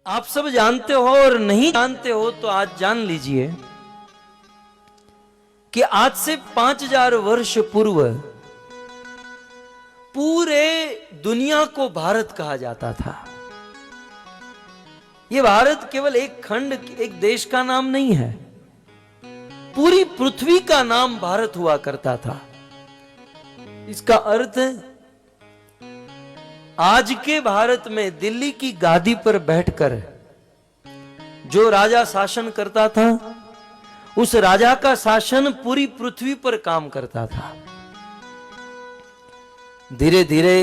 आप सब जानते हो और नहीं जानते हो तो आज जान लीजिए कि आज से 5000 वर्ष पूर्व पूरे दुनिया को भारत कहा जाता था। यह भारत केवल एक खंड, एक देश का नाम नहीं है, पूरी पृथ्वी का नाम भारत हुआ करता था। इसका अर्थ आज के भारत में दिल्ली की गादी पर बैठकर जो राजा शासन करता था, उस राजा का शासन पूरी पृथ्वी पर काम करता था। धीरे धीरे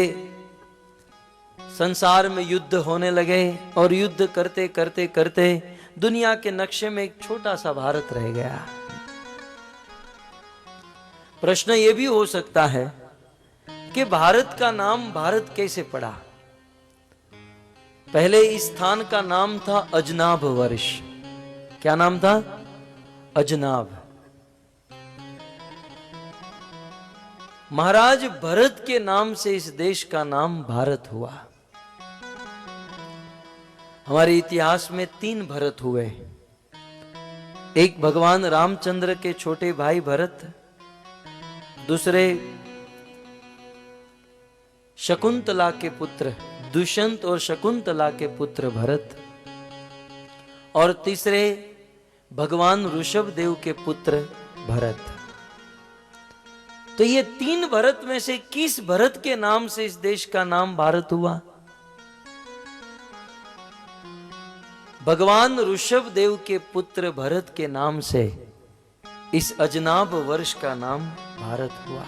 संसार में युद्ध होने लगे और युद्ध करते करते करते दुनिया के नक्शे में एक छोटा सा भारत रह गया। प्रश्न यह भी हो सकता है कि भारत का नाम भारत कैसे पड़ा। पहले इस स्थान का नाम था अजनाभ वर्ष। क्या नाम था? अजनाभ। महाराज भरत के नाम से इस देश का नाम भारत हुआ। हमारे इतिहास में 3 भरत हुए। एक भगवान रामचंद्र के छोटे भाई भरत, दूसरे शकुंतला के पुत्र दुष्यंत और शकुंतला के पुत्र भरत, और तीसरे भगवान ऋषभ देव के पुत्र भरत। तो ये 3 भरत में से किस भरत के नाम से इस देश का नाम भारत हुआ? भगवान ऋषभ देव के पुत्र भरत के नाम से इस अजनाभ वर्ष का नाम भारत हुआ।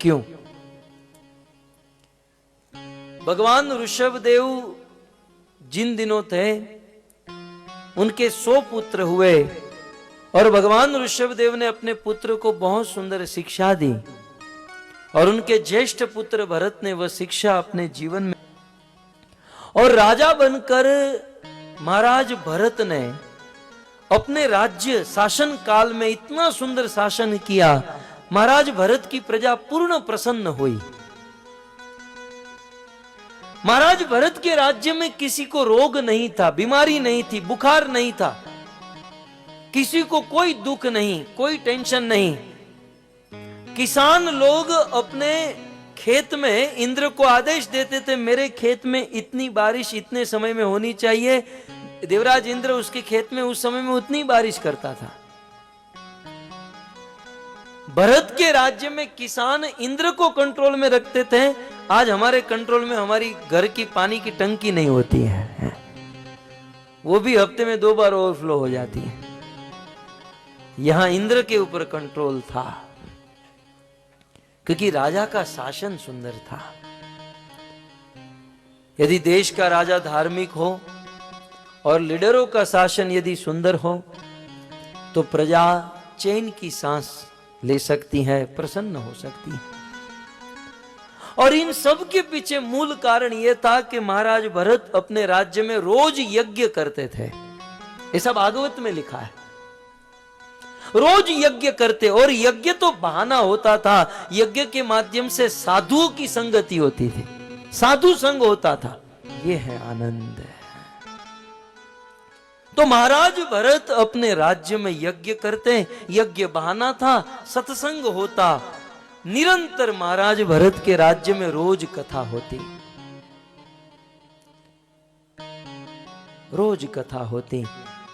क्यों? भगवान ऋषभ देव जिन दिनों थे उनके 100 पुत्र हुए और भगवान ऋषभ देव ने अपने पुत्र को बहुत सुंदर शिक्षा दी और उनके ज्येष्ठ पुत्र भरत ने वह शिक्षा अपने जीवन में, और राजा बनकर महाराज भरत ने अपने राज्य शासन काल में इतना सुंदर शासन किया, महाराज भरत की प्रजा पूर्ण प्रसन्न हुई। महाराज भरत के राज्य में किसी को रोग नहीं था, बीमारी नहीं थी, बुखार नहीं था, किसी को कोई दुख नहीं, कोई टेंशन नहीं। किसान लोग अपने खेत में इंद्र को आदेश देते थे, मेरे खेत में इतनी बारिश इतने समय में होनी चाहिए। देवराज इंद्र उसके खेत में उस समय में उतनी बारिश करता था। भरत के राज्य में किसान इंद्र को कंट्रोल में रखते थे। आज हमारे कंट्रोल में हमारी घर की पानी की टंकी नहीं होती है, वो भी हफ्ते में 2 बार ओवरफ्लो हो जाती है। यहां इंद्र के ऊपर कंट्रोल था क्योंकि राजा का शासन सुंदर था। यदि देश का राजा धार्मिक हो और लीडरों का शासन यदि सुंदर हो तो प्रजा चैन की सांस ले सकती है, प्रसन्न हो सकती है। और इन सब के पीछे मूल कारण यह था कि महाराज भरत अपने राज्य में रोज यज्ञ करते थे। ऐसा भागवत में लिखा है, रोज यज्ञ करते। और यज्ञ तो बहाना होता था, यज्ञ के माध्यम से साधुओं की संगति होती थी, साधु संग होता था। यह है आनंद। तो महाराज भरत अपने राज्य में यज्ञ करते, यज्ञ बहाना था, सत्संग होता। निरंतर महाराज भरत के राज्य में रोज कथा होती, रोज कथा होती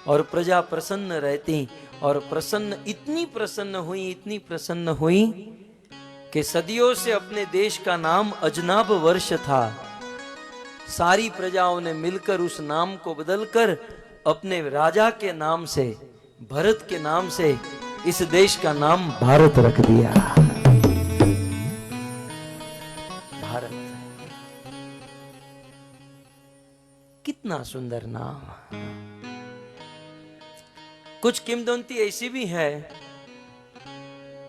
और प्रजा प्रसन्न रहती। और प्रसन्न, इतनी प्रसन्न हुई, इतनी प्रसन्न हुई कि सदियों से अपने देश का नाम अजनाभ वर्ष था। सारी प्रजाओं ने मिलकर उस नाम को बदलकर अपने राजा के नाम से, भरत के नाम से इस देश का नाम भारत रख दिया। भारत, कितना सुंदर नाम। कुछ किंवदंती ऐसी भी है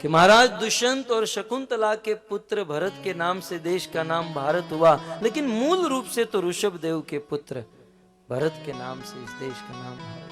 कि महाराज दुष्यंत और शकुंतला के पुत्र भरत के नाम से देश का नाम भारत हुआ, लेकिन मूल रूप से तो ऋषभ देव के पुत्र भरत के नाम से इस देश का नाम भारत।